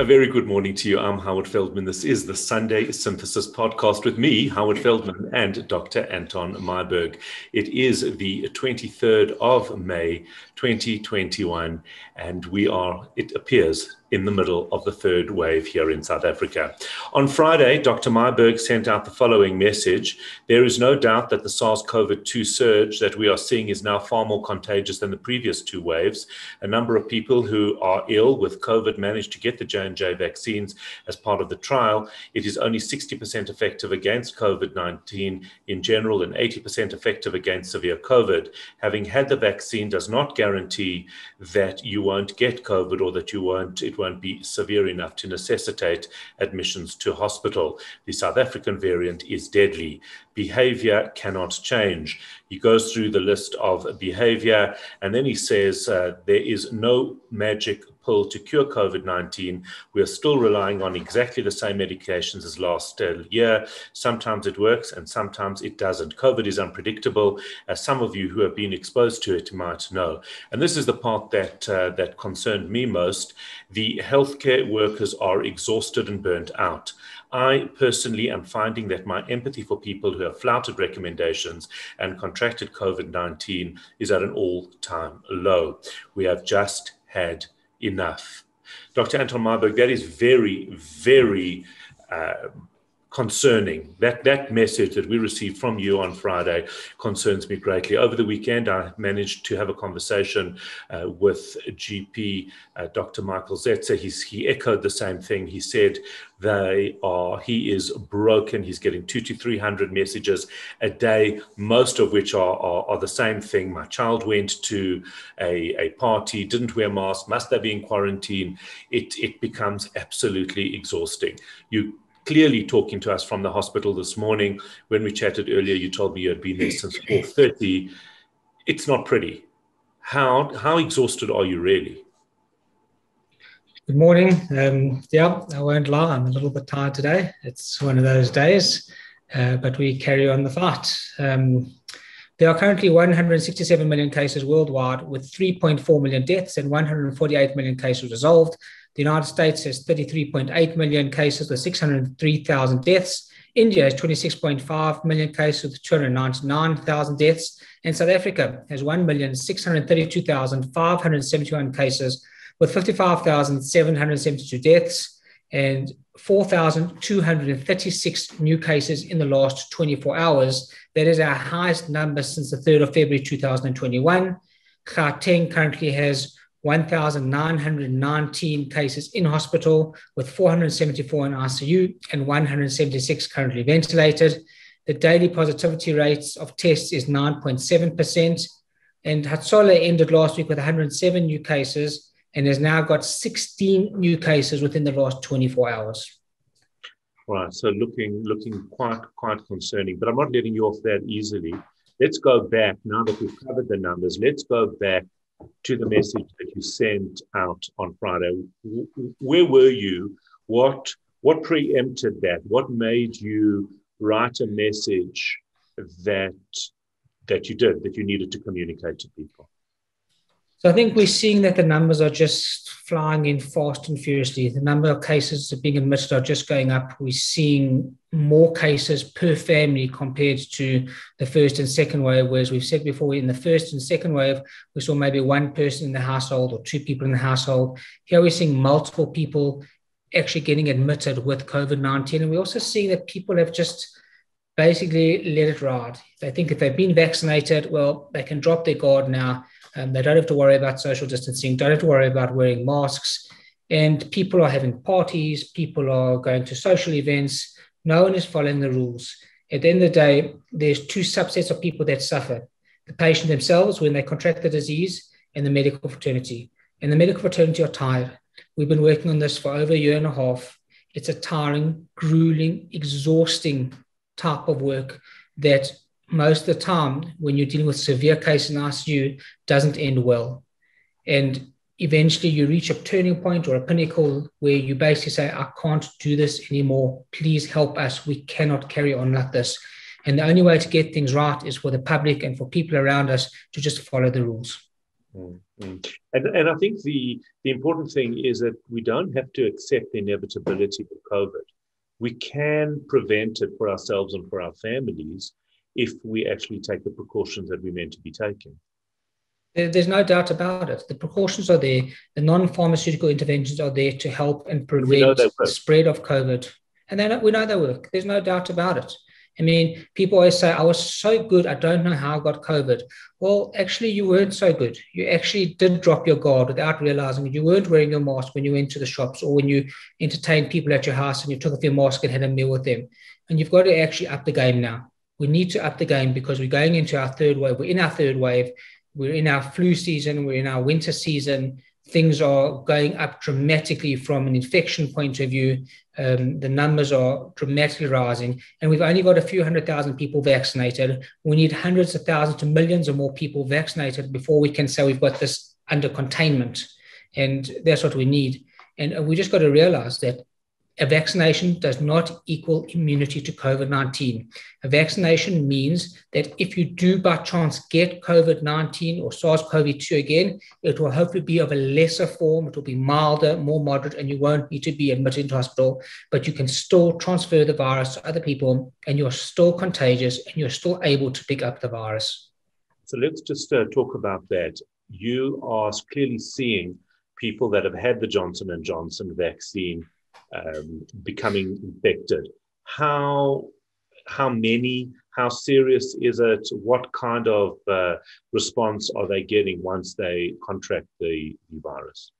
A very good morning to you. I'm Howard Feldman. This is the Sunday Synthesis podcast with me, Howard Feldman, and Dr. Anton Meyberg. It is the 23rd of May, 2021, and we are, it appears, in the middle of the third wave here in South Africa. On Friday, Dr. Meyberg sent out the following message. There is no doubt that the SARS-CoV-2 surge that we are seeing is now far more contagious than the previous two waves. A number of people who are ill with COVID managed to get the J&J vaccines as part of the trial. It is only 60% effective against COVID-19 in general and 80% effective against severe COVID. Having had the vaccine does not guarantee that you won't get COVID or that it won't be severe enough to necessitate admissions to hospital. The South African variant is deadly. Behavior cannot change. He goes through the list of behavior, and then he says there is no magic pill to cure COVID-19. We are still relying on exactly the same medications as last year. Sometimes it works and sometimes it doesn't. COVID is unpredictable, as some of you who have been exposed to it might know. And this is the part that concerned me most. The healthcare workers are exhausted and burnt out. I personally am finding that my empathy for people who have flouted recommendations and contracted COVID-19 is at an all-time low. We have just had enough. Dr. Anton Meyberg, that is very, very concerning. That message that we received from you on Friday concerns me greatly. Over the weekend, I managed to have a conversation with GP Dr. Michael Zetzer. He echoed the same thing. He said he is broken. He's getting 200 to 300 messages a day, most of which are the same thing. My child went to a party, didn't wear a mask, must they be in quarantine? It becomes absolutely exhausting. You clearly talking to us from the hospital this morning. When we chatted earlier, you told me you had been there since 4:30. It's not pretty. How exhausted are you really? Good morning. I won't lie, I'm a little bit tired today. It's one of those days, but we carry on the fight. There are currently 167 million cases worldwide, with 3.4 million deaths and 148 million cases resolved. The United States has 33.8 million cases with 603,000 deaths. India has 26.5 million cases with 299,000 deaths. And South Africa has 1,632,571 cases with 55,772 deaths and 4,236 new cases in the last 24 hours. That is our highest number since the 3rd of February 2021. Gauteng currently has 1,919 cases in hospital, with 474 in ICU and 176 currently ventilated. The daily positivity rates of tests is 9.7%. And Hatsola ended last week with 107 new cases and has now got 16 new cases within the last 24 hours. Right, so looking quite concerning, but I'm not letting you off that easily. Let's go back, now that we've covered the numbers, let's go back to the message that you sent out on Friday. Where were you? What preempted that? What made you write a message that you needed to communicate to people? So I think we're seeing that the numbers are just flying in fast and furiously. The number of cases that are being admitted are just going up. We're seeing more cases per family compared to the first and second wave, whereas we've said before, in the first and second wave, we saw maybe one person in the household or two people in the household. Here we're seeing multiple people actually getting admitted with COVID-19. And we're also seeing that people have just basically let it ride. They think if they've been vaccinated, well, they can drop their guard now. They don't have to worry about social distancing, don't have to worry about wearing masks. And people are having parties, people are going to social events. No one is following the rules. At the end of the day, there's two subsets of people that suffer. The patient themselves when they contract the disease, and the medical fraternity. And the medical fraternity are tired. We've been working on this for over a year and a half. It's a tiring, grueling, exhausting type of work that most of the time, when you're dealing with severe cases in ICU, doesn't end well. And eventually you reach a turning point or a pinnacle where you basically say, I can't do this anymore. Please help us. We cannot carry on like this. And the only way to get things right is for the public and for people around us to just follow the rules. Mm. And I think the important thing is that we don't have to accept the inevitability of COVID. We can prevent it for ourselves and for our families if we actually take the precautions that we're meant to be taking. There's no doubt about it. The precautions are there. The non-pharmaceutical interventions are there to help and prevent the spread of COVID. And we know they work. There's no doubt about it. I mean, people always say, I was so good, I don't know how I got COVID. Well, actually, you weren't so good. You actually did drop your guard without realizing you weren't wearing your mask when you went to the shops or when you entertained people at your house and you took off your mask and had a meal with them. And you've got to actually up the game now. We need to up the game because we're going into our third wave. We're in our third wave. We're in our flu season. We're in our winter season. Things are going up dramatically from an infection point of view. The numbers are dramatically rising, and we've only got a few 100,000 people vaccinated. We need hundreds of thousands to millions or more people vaccinated before we can say we've got this under containment. And that's what we need. And we just got to realize that a vaccination does not equal immunity to COVID-19. A vaccination means that if you do by chance get COVID-19 or SARS-CoV-2 again, it will hopefully be of a lesser form. It will be milder, more moderate, and you won't need to be admitted into hospital, but you can still transfer the virus to other people and you're still contagious and you're still able to pick up the virus. So let's just talk about that. You are clearly seeing people that have had the Johnson & Johnson vaccine becoming infected. How many? How serious is it? What kind of response are they getting once they contract the virus?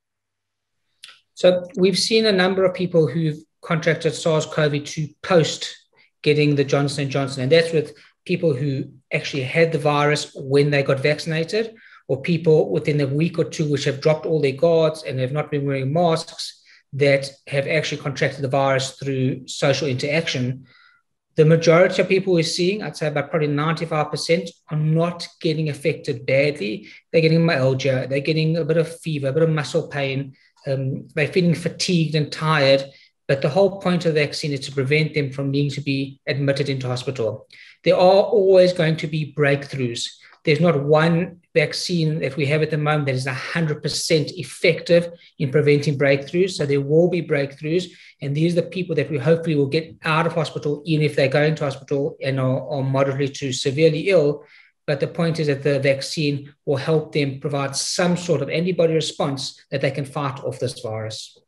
So we've seen a number of people who've contracted SARS-CoV-2 post getting the Johnson & Johnson, and that's with people who actually had the virus when they got vaccinated, or people within a week or two which have dropped all their guards and have not been wearing masks, that have actually contracted the virus through social interaction. The majority of people we're seeing, I'd say about probably 95%, are not getting affected badly. They're getting myalgia, they're getting a bit of fever, a bit of muscle pain, they're feeling fatigued and tired. But the whole point of the vaccine is to prevent them from needing to be admitted into hospital. There are always going to be breakthroughs. There's not one vaccine that we have at the moment that is 100% effective in preventing breakthroughs. So there will be breakthroughs. And these are the people that we hopefully will get out of hospital, even if they go into hospital and are moderately to severely ill. But the point is that the vaccine will help them provide some sort of antibody response that they can fight off this virus.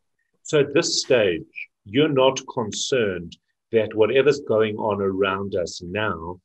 So at this stage, you're not concerned that whatever's going on around us now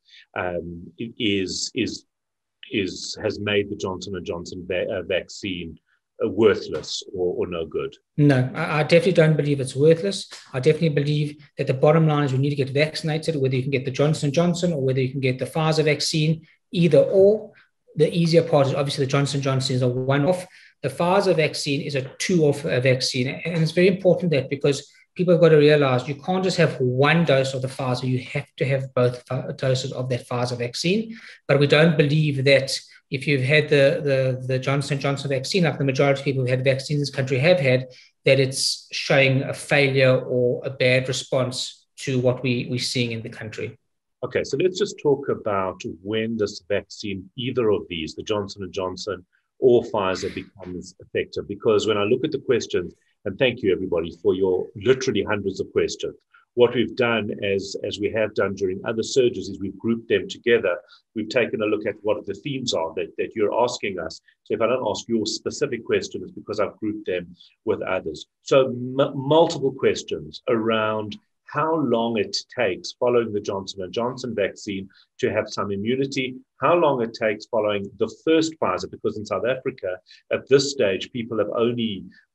has made the Johnson & Johnson vaccine worthless or no good? No, I definitely don't believe it's worthless. I definitely believe that the bottom line is we need to get vaccinated, whether you can get the Johnson & Johnson or whether you can get the Pfizer vaccine, either or. The easier part is obviously the Johnson & Johnson is a one-off. The Pfizer vaccine is a two-off vaccine. And it's very important that because people have got to realize you can't just have one dose of the Pfizer, you have to have both doses of that Pfizer vaccine. But we don't believe that if you've had the Johnson & Johnson vaccine, like the majority of people who had vaccines in this country have had, that it's showing a failure or a bad response to what we're seeing in the country. Okay, so let's just talk about when this vaccine, either of these, the Johnson & Johnson or Pfizer, becomes effective. Because when I look at the questions, and thank you everybody for your literally hundreds of questions, what we've done, as we have done during other surges, is we've grouped them together. We've taken a look at what the themes are that you're asking us. So if I don't ask your specific question, it's because I've grouped them with others. So multiple questions around how long it takes following the Johnson & Johnson vaccine to have some immunity, how long it takes following the first Pfizer, because in South Africa, at this stage, people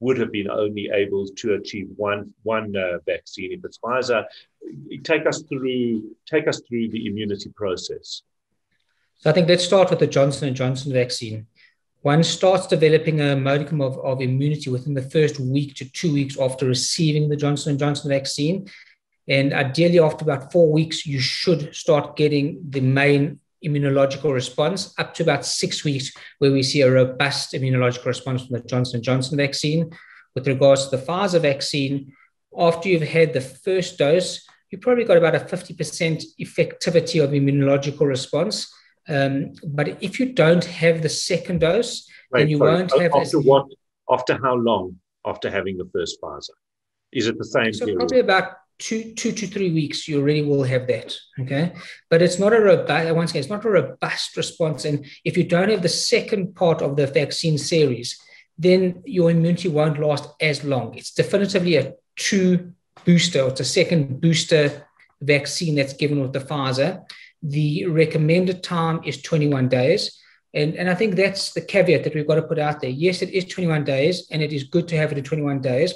would have been only able to achieve one vaccine. If it's Pfizer, take us through the immunity process. So I think let's start with the Johnson & Johnson vaccine. One starts developing a modicum of immunity within the first week to 2 weeks after receiving the Johnson & Johnson vaccine. And ideally, after about 4 weeks, you should start getting the main immunological response, up to about 6 weeks, where we see a robust immunological response from the Johnson & Johnson vaccine. With regards to the Pfizer vaccine, after you've had the first dose, you've probably got about a 50% effectivity of immunological response. But if you don't have the second dose, then you won't have after what? After how long? After having the first Pfizer, is it the same period? Probably about 2 to 3 weeks, you already will have that. Okay, but it's not a robust. Once again, it's not a robust response. And if you don't have the second part of the vaccine series, then your immunity won't last as long. It's definitively a true booster. It's a second booster vaccine that's given with the Pfizer. The recommended time is 21 days. And I think that's the caveat that we've got to put out there. Yes, it is 21 days, and it is good to have it in 21 days.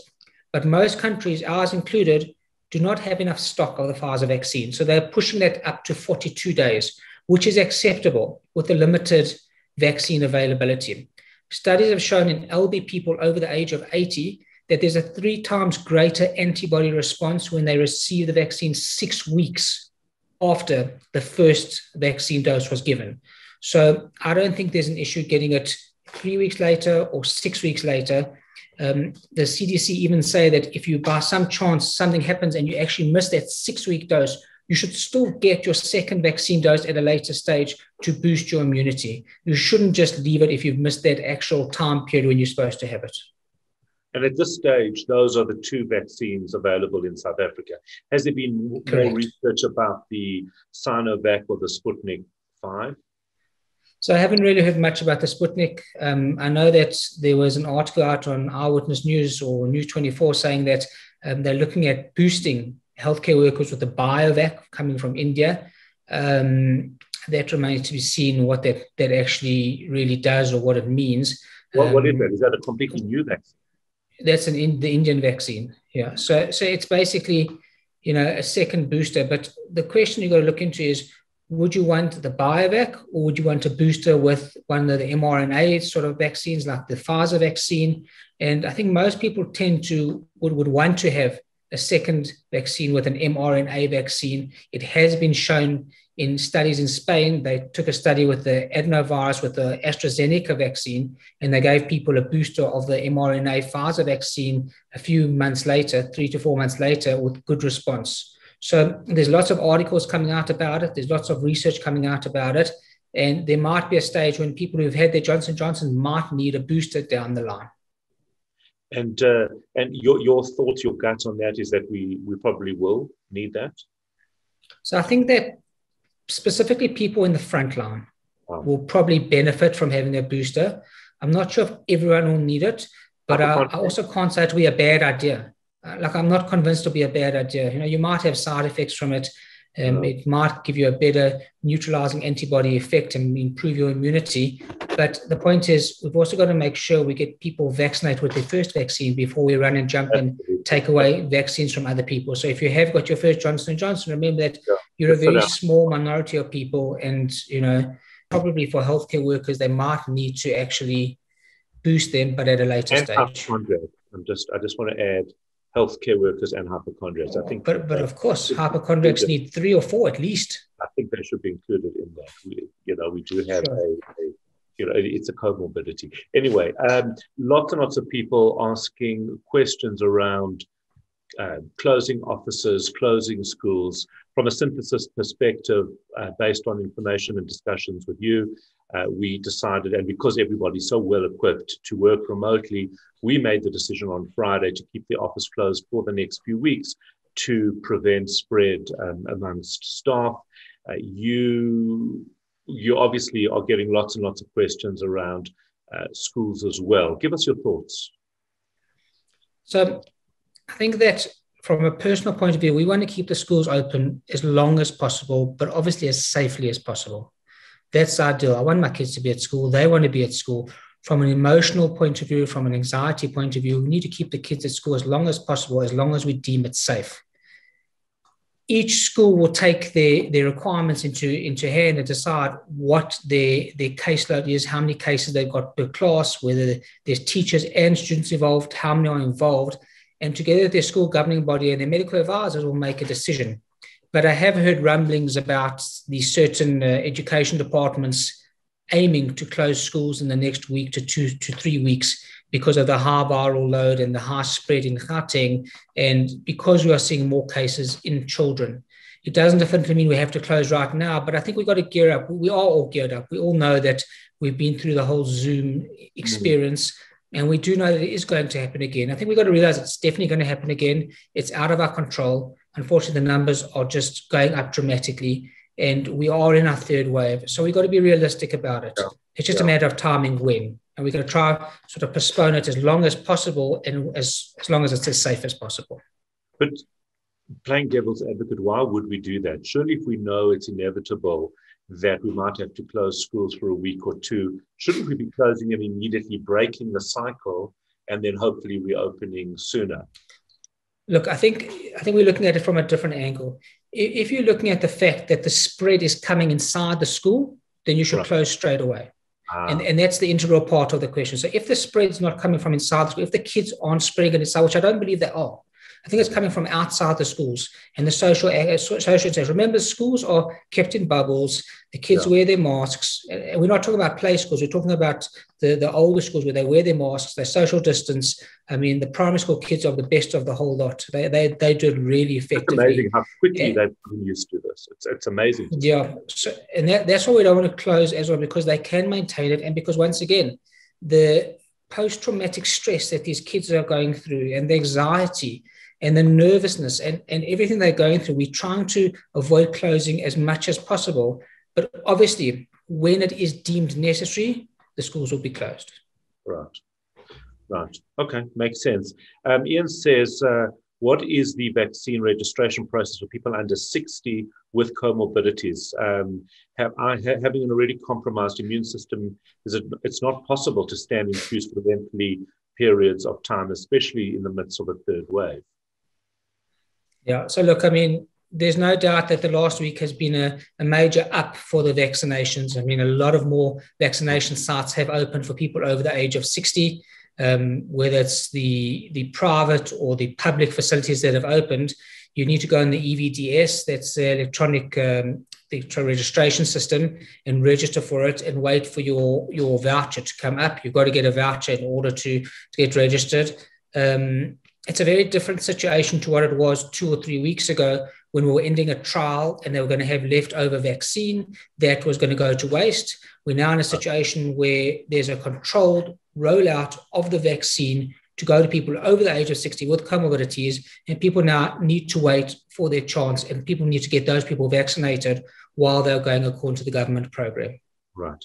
But most countries, ours included, do not have enough stock of the Pfizer vaccine. So they're pushing that up to 42 days, which is acceptable with the limited vaccine availability. Studies have shown in elderly people over the age of 80 that there's a 3 times greater antibody response when they receive the vaccine 6 weeks after the first vaccine dose was given. So I don't think there's an issue getting it 3 weeks later or 6 weeks later. The CDC even say that if you, by some chance, something happens and you actually miss that 6-week dose, you should still get your second vaccine dose at a later stage to boost your immunity. You shouldn't just leave it if you've missed that actual time period when you're supposed to have it. And at this stage, those are the 2 vaccines available in South Africa. Has there been more research about the Sinovac or the Sputnik 5? So I haven't really heard much about the Sputnik. I know that there was an article out on Eyewitness News or News 24 saying that they're looking at boosting healthcare workers with the BioVac coming from India. That remains to be seen what that actually really does or what it means. What is that? Is that a completely new vaccine? That's the Indian vaccine. Yeah. So it's basically, a second booster. But the question you've got to look into is, would you want the BioVac or would you want a booster with one of the mRNA sort of vaccines like the Pfizer vaccine? And I think most people would want to have a second vaccine with an mRNA vaccine. It has been shown in studies in Spain. They took a study with the adenovirus with the AstraZeneca vaccine, and they gave people a booster of the mRNA Pfizer vaccine a few months later, 3 to 4 months later, with good response. So there's lots of articles coming out about it. There's lots of research coming out about it. And there might be a stage when people who've had their Johnson & Johnson might need a booster down the line. And your thoughts, your guts on that is that we probably will need that? So I think that specifically people in the front line will probably benefit from having a booster. I'm not sure if everyone will need it, but I also can't say it'll be a bad idea. I'm not convinced it'll be a bad idea. You might have side effects from it. It might give you a better neutralizing antibody effect and improve your immunity. But the point is, we've also got to make sure we get people vaccinated with their first vaccine before we run and jump and take away vaccines from other people. So if you have got your first Johnson & Johnson, remember that you're a very small minority of people. And, probably for healthcare workers, they might need to actually boost them, but at a later stage. I just want to add healthcare workers and hypochondriacs. I think, but of course, hypochondriacs need 3 or 4 at least. I think they should be included in that. We do have it's a comorbidity. Anyway, lots and lots of people asking questions around closing offices, closing schools. From a synthesis perspective, based on information and discussions with you, we decided, and because everybody's so well equipped to work remotely, we made the decision on Friday to keep the office closed for the next few weeks to prevent spread amongst staff. You obviously are getting lots and lots of questions around schools as well. Give us your thoughts. So I think that from a personal point of view, we want to keep the schools open as long as possible, but obviously as safely as possible. That's ideal. I want my kids to be at school. They want to be at school. From an emotional point of view, from an anxiety point of view, we need to keep the kids at school as long as possible, as long as we deem it safe. Each school will take their requirements into hand and decide what their caseload is, how many cases they've got per class, whether there's teachers and students involved, how many are involved. And together their school governing body and their medical advisors will make a decision. But I have heard rumblings about these certain education departments aiming to close schools in the next week to 2 to 3 weeks because of the high viral load and the high spread in Gauteng, and because we are seeing more cases in children. It doesn't definitely mean we have to close right now, but I think we've got to gear up. We are all geared up. We all know that we've been through the whole Zoom experience, and we do know that it is going to happen again. I think we've got to realize it's definitely going to happen again. It's out of our control. Unfortunately, the numbers are just going up dramatically, and we are in our third wave. So we've got to be realistic about it. It's just a matter of timing when. And we're going to try sort of postpone it as long as possible and as long as it's as safe as possible. But playing devil's advocate, why would we do that? Surely if we know it's inevitable that we might have to close schools for a week or two, shouldn't we be closing them immediately, breaking the cycle, and then hopefully reopening sooner? Look, I think we're looking at it from a different angle. If you're looking at the fact that the spread is coming inside the school, then you should close straight away. And that's the integral part of the question. So if the spread's not coming from inside the school, if the kids aren't spreading it inside, which I don't believe they are, I think it's coming from outside the schools and the social interaction. Remember, schools are kept in bubbles. The kids wear their masks. And we're not talking about play schools. We're talking about the older schools where they wear their masks, they social distance. I mean, the primary school kids are the best of the whole lot. They do it really effectively. It's amazing how quickly they've been used to this. It's amazing. Yeah. So, and that's why we don't want to close as well, because they can maintain it. And because, once again, the post-traumatic stress that these kids are going through and the anxiety and the nervousness and everything they're going through, we're trying to avoid closing as much as possible. But obviously, when it is deemed necessary, the schools will be closed. Right. Okay, makes sense. Ian says, what is the vaccine registration process for people under 60 with comorbidities? Having an already compromised immune system, it's not possible to stand in queues for lengthy periods of time, especially in the midst of a third wave. Yeah. So look, I mean, there's no doubt that the last week has been a major up for the vaccinations. I mean, a lot of more vaccination sites have opened for people over the age of 60, whether it's the private or the public facilities that have opened. You need to go in the EVDS, that's the electronic registration system, and register for it and wait for your voucher to come up. You've got to get a voucher in order to get registered. It's a very different situation to what it was 2 or 3 weeks ago when we were ending a trial and they were going to have leftover vaccine that was going to go to waste. We're now in a situation where there's a controlled rollout of the vaccine to go to people over the age of 60 with comorbidities, and people now need to wait for their chance, and people need to get those people vaccinated while they're going according to the government program. Right.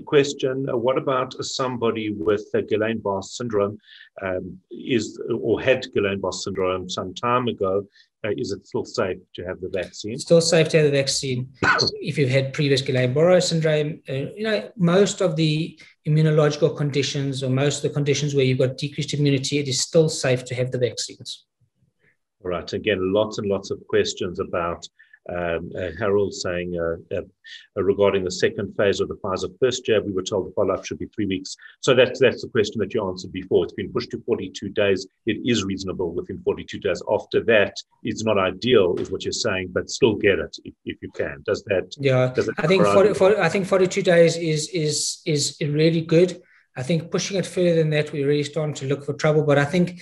Question, what about somebody with Guillain-Barré syndrome had Guillain-Barré syndrome some time ago? Is it still safe to have the vaccine? It's still safe to have the vaccine if you've had previous Guillain-Barré syndrome. Most of the immunological conditions or most of the conditions where you've got decreased immunity, it is still safe to have the vaccines. All right. Again, lots and lots of questions about Harold saying regarding the second phase of the Pfizer first jab, we were told the follow-up should be 3 weeks. So that's the question that you answered before. It's been pushed to 42 days. It is reasonable within 42 days. After that, it's not ideal, is what you're saying, but still get it if you can. Does that? Yeah, I think 42 days is really good. I think pushing it further than that, we're really starting to look for trouble. But I think,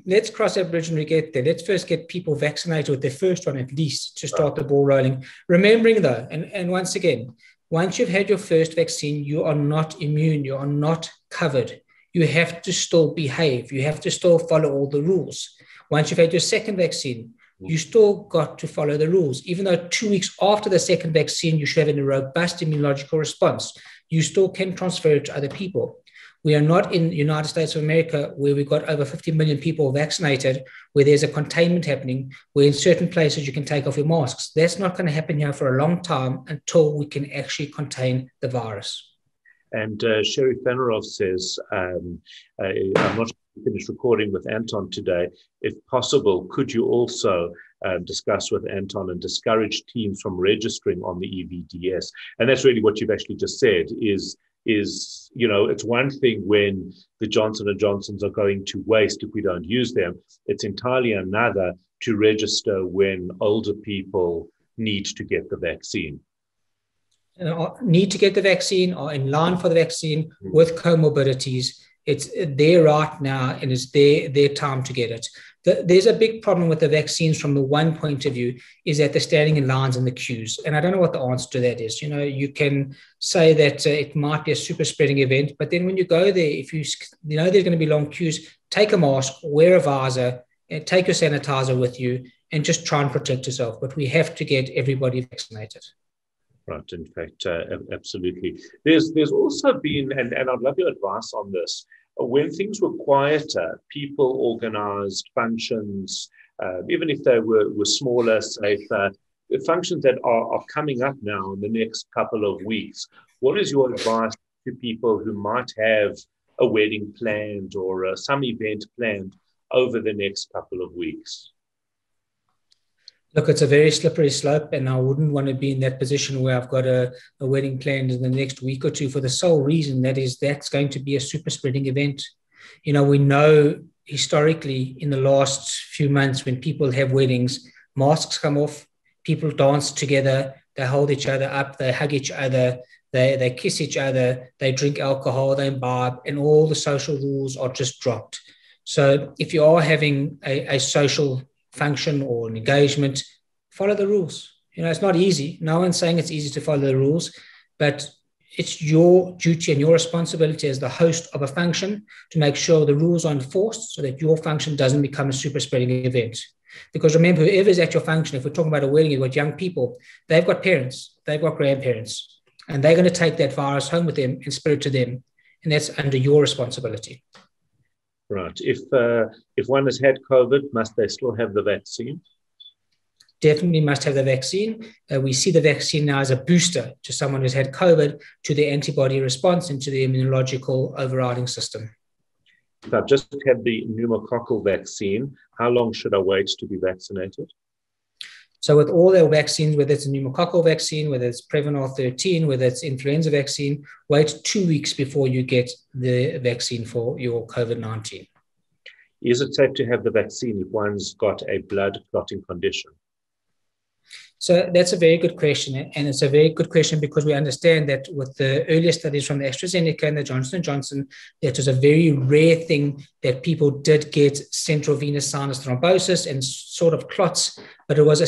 let's cross that bridge when we get there. Let's first get people vaccinated with their first one at least to start the ball rolling. Remembering though, and once again, once you've had your first vaccine, you are not immune. You are not covered. You have to still behave. You have to still follow all the rules. Once you've had your second vaccine, you still got to follow the rules. Even though 2 weeks after the second vaccine, you should have a robust immunological response, you still can transfer it to other people. We are not in the United States of America where we've got over 50 million people vaccinated, where there's a containment happening, where in certain places you can take off your masks. That's not going to happen here for a long time until we can actually contain the virus. And Sherry Fennerov says, I'm not sure if we finished recording with Anton today. If possible, could you also discuss with Anton and discourage teams from registering on the EVDS? And that's really what you've actually just said is it's one thing when the Johnson & Johnsons are going to waste if we don't use them. It's entirely another to register when older people need to get the vaccine. Need to get the vaccine or in line for the vaccine with comorbidities. It's there right now, and it's their time to get it. There's a big problem with the vaccines from the one point of view, is that they're standing in lines in the queues. And I don't know what the answer to that is. You can say that it might be a super spreading event, but then when you go there, if you know there's going to be long queues, take a mask, wear a visor, and take your sanitizer with you, and just try and protect yourself. But we have to get everybody vaccinated. Right. In fact, absolutely. There's also been, and I'd love your advice on this, when things were quieter, people organized functions, even if they were smaller, safer, functions that are coming up now in the next couple of weeks. What is your advice to people who might have a wedding planned or some event planned over the next couple of weeks? Look, it's a very slippery slope, and I wouldn't want to be in that position where I've got a wedding planned in the next week or two, for the sole reason that's going to be a super spreading event. We know historically in the last few months, when people have weddings, masks come off, people dance together, they hold each other up, they hug each other, they kiss each other, they drink alcohol, they imbibe, and all the social rules are just dropped. So if you are having a social function or an engagement, follow the rules. It's not easy. No one's saying it's easy to follow the rules, but it's your duty and your responsibility as the host of a function to make sure the rules are enforced so that your function doesn't become a super spreading event. Because remember, whoever's at your function, if we're talking about a wedding, you've got young people, they've got parents, they've got grandparents, and they're going to take that virus home with them and spread it to them. And that's under your responsibility. Right. If one has had COVID, must they still have the vaccine? Definitely must have the vaccine. We see the vaccine now as a booster to someone who's had COVID, to the antibody response and to the immunological overriding system. If I've just had the pneumococcal vaccine, how long should I wait to be vaccinated? So with all their vaccines, whether it's a pneumococcal vaccine, whether it's Prevnar 13, whether it's influenza vaccine, wait 2 weeks before you get the vaccine for your COVID-19. Is it safe to have the vaccine if one's got a blood clotting condition? So that's a very good question. And it's a very good question because we understand that with the earlier studies from the AstraZeneca and the Johnson & Johnson, that was a very rare thing that people did get central venous sinus thrombosis and sort of clots, but it was a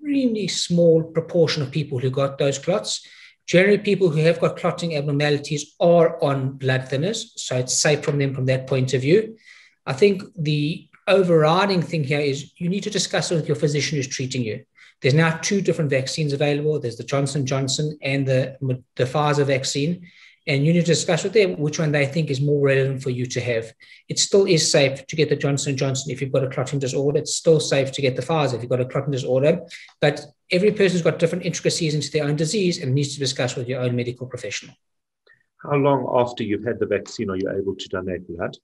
extremely small proportion of people who got those clots. Generally, people who have got clotting abnormalities are on blood thinners, so it's safe from them from that point of view. I think the overriding thing here is you need to discuss it with your physician who's treating you. There's now 2 different vaccines available. There's the Johnson & Johnson and the Pfizer vaccine. And you need to discuss with them which one they think is more relevant for you to have. It still is safe to get the Johnson & Johnson if you've got a clotting disorder. It's still safe to get the Pfizer if you've got a clotting disorder. But every person's got different intricacies into their own disease and needs to discuss with your own medical professional. How long after you've had the vaccine are you able to donate blood?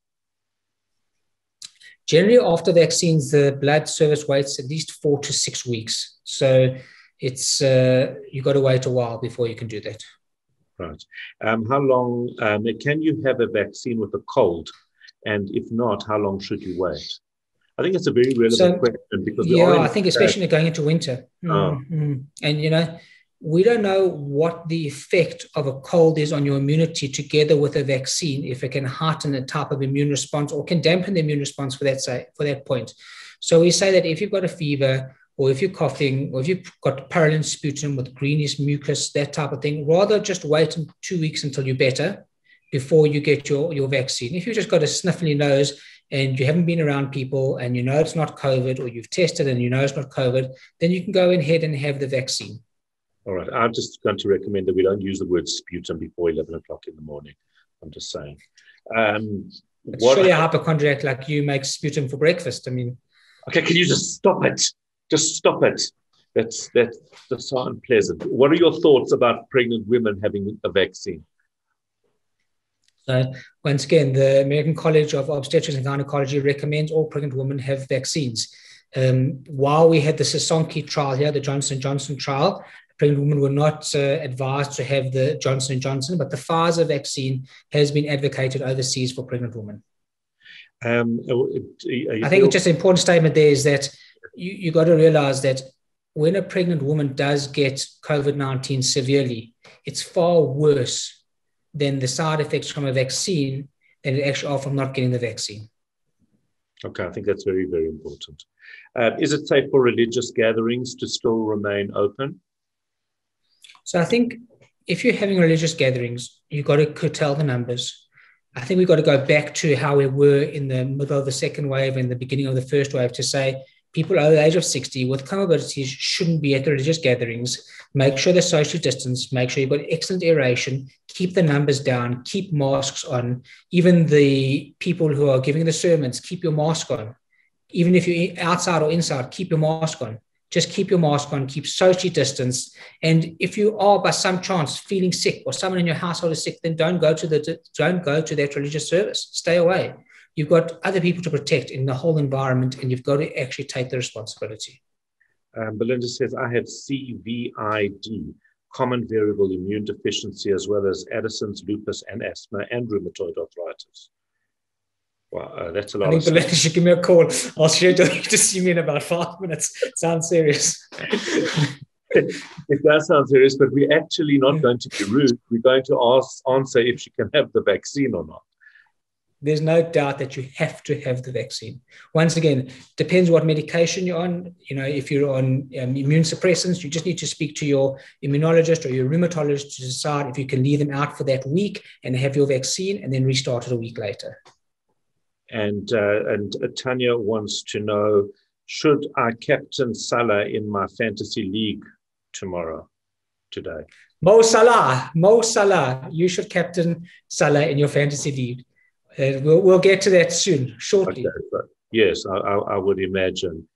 Generally, after vaccines, the blood service waits at least 4 to 6 weeks. So it's you've got to wait a while before you can do that. Right. How long can you have a vaccine with a cold? And if not, how long should you wait? I think it's a very relevant question because I think especially going into winter. And we don't know what the effect of a cold is on your immunity together with a vaccine, if it can heighten a type of immune response or can dampen the immune response for that point. So we say that if you've got a fever or if you're coughing or if you've got purulent sputum with greenish mucus, that type of thing, rather just wait 2 weeks until you're better before you get your vaccine. If you've just got a sniffly nose and you haven't been around people and you know it's not COVID, or you've tested and you know it's not COVID, then you can go ahead and have the vaccine. All right. I'm just going to recommend that we don't use the word sputum before 11 o'clock in the morning. I'm just saying. Surely a hypochondriac like you makes sputum for breakfast. I mean. Okay, can you just stop it? Just stop it. That's so unpleasant. What are your thoughts about pregnant women having a vaccine? So once again, the American College of Obstetrics and Gynecology recommends all pregnant women have vaccines. While we had the Sasonki trial here, the Johnson & Johnson trial, pregnant women were not advised to have the Johnson & Johnson, but the Pfizer vaccine has been advocated overseas for pregnant women. I think it's just an important statement there is that you got to realize that when a pregnant woman does get COVID-19 severely, it's far worse than the side effects from a vaccine than it actually are from not getting the vaccine. Okay, I think that's very, very important. Is it safe for religious gatherings to still remain open? So I think if you're having religious gatherings, you've got to curtail the numbers. I think we've got to go back to how we were in the middle of the second wave and the beginning of the first wave to say people over the age of 60 with comorbidities shouldn't be at the religious gatherings. Make sure they're socially distanced. Make sure you've got excellent aeration. Keep the numbers down. Keep masks on. Even the people who are giving the sermons, keep your mask on. Even if you're outside or inside, keep your mask on. Just keep your mask on. Keep socially distanced. And if you are by some chance feeling sick or someone in your household is sick, then don't go to that religious service. Stay away. You've got other people to protect in the whole environment, and you've got to actually take the responsibility. Belinda says, I have CVID, common variable immune deficiency, as well as Addison's, lupus, and asthma, and rheumatoid arthritis. Wow, that's a lot. I think Belinda should give me a call. I'll schedule you to see me in about 5 minutes. It sounds serious. It does sound serious, but we're actually not going to be rude. We're going to answer if she can have the vaccine or not. There's no doubt that you have to have the vaccine. Once again, depends what medication you're on. You know, if you're on immune suppressants, you just need to speak to your immunologist or your rheumatologist to decide if you can leave them out for that week and have your vaccine and then restart it a week later. And Tanya wants to know, should I captain Salah in my fantasy league today? Mo Salah, you should captain Salah in your fantasy league. We'll get to that soon, shortly. Okay, but yes, I would imagine.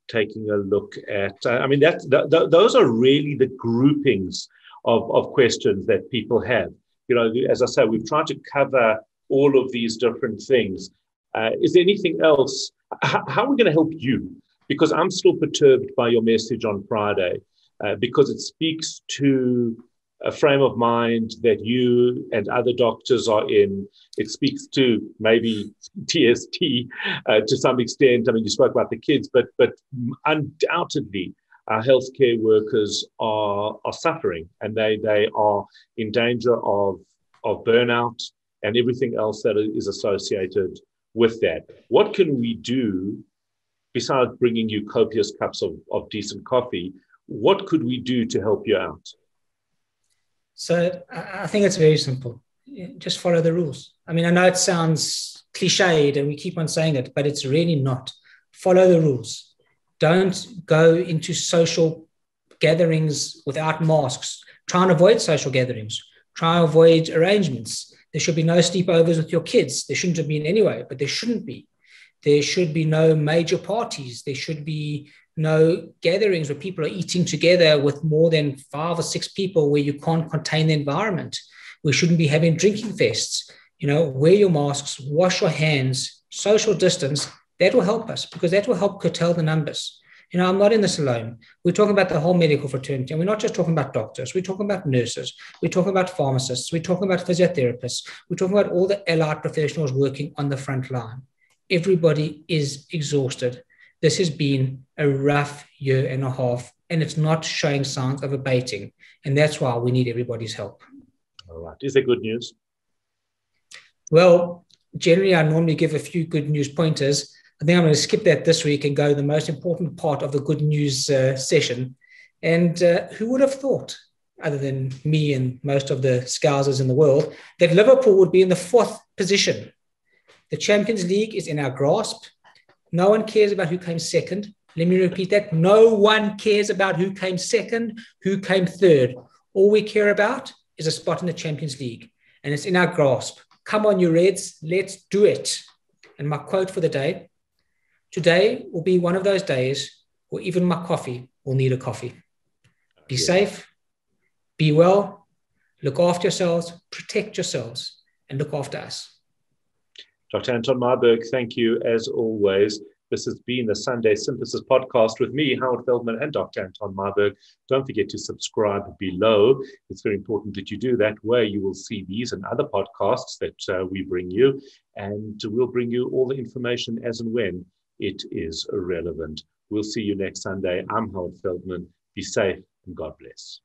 Taking a look at, those are really the groupings of questions that people have. You know, as I say, we've tried to cover all of these different things. Is there anything else? How are we going to help you? Because I'm still perturbed by your message on Friday, because it speaks to a frame of mind that you and other doctors are in. It speaks to maybe TST to some extent. I mean, you spoke about the kids, but undoubtedly our healthcare workers are suffering, and they are in danger of burnout and everything else that is associated with that. What can we do besides bringing you copious cups of decent coffee? What could we do to help you out? So I think it's very simple. Just follow the rules. I mean, I know it sounds cliched and we keep on saying it, but it's really not. Follow the rules. Don't go into social gatherings without masks. Try and avoid social gatherings. Try and avoid arrangements. There should be no sleepovers with your kids. There shouldn't have been anyway, but there shouldn't be. There should be no major parties. There should be no gatherings where people are eating together with more than 5 or 6 people where you can't contain the environment. We shouldn't be having drinking fests. You know, wear your masks, wash your hands, social distance. That will help us, because that will help curtail the numbers. You know, I'm not in this alone. We're talking about the whole medical fraternity, and we're not just talking about doctors. We're talking about nurses. We're talking about pharmacists. We're talking about physiotherapists. We're talking about all the allied professionals working on the front line. Everybody is exhausted. This has been a rough year and a half, and it's not showing signs of abating. And that's why we need everybody's help. All right. Is there good news? Well, generally, I normally give a few good news pointers. I think I'm going to skip that this week and go to the most important part of the good news session. And who would have thought, other than me and most of the Scousers in the world, that Liverpool would be in the 4th position. The Champions League is in our grasp. No one cares about who came second. Let me repeat that. No one cares about who came second, who came third. All we care about is a spot in the Champions League, and it's in our grasp. Come on, you Reds, let's do it. And my quote for the day, today will be one of those days where even my coffee will need a coffee. Be safe, be well, look after yourselves, protect yourselves, and look after us. Dr. Anton Meyberg, thank you as always. This has been the Sunday Synthesis podcast with me, Howard Feldman, and Dr. Anton Meyberg. Don't forget to subscribe below. It's very important that you do that, where you will see these and other podcasts that we bring you, and we'll bring you all the information as and when it is relevant. We'll see you next Sunday. I'm Howard Feldman. Be safe and God bless.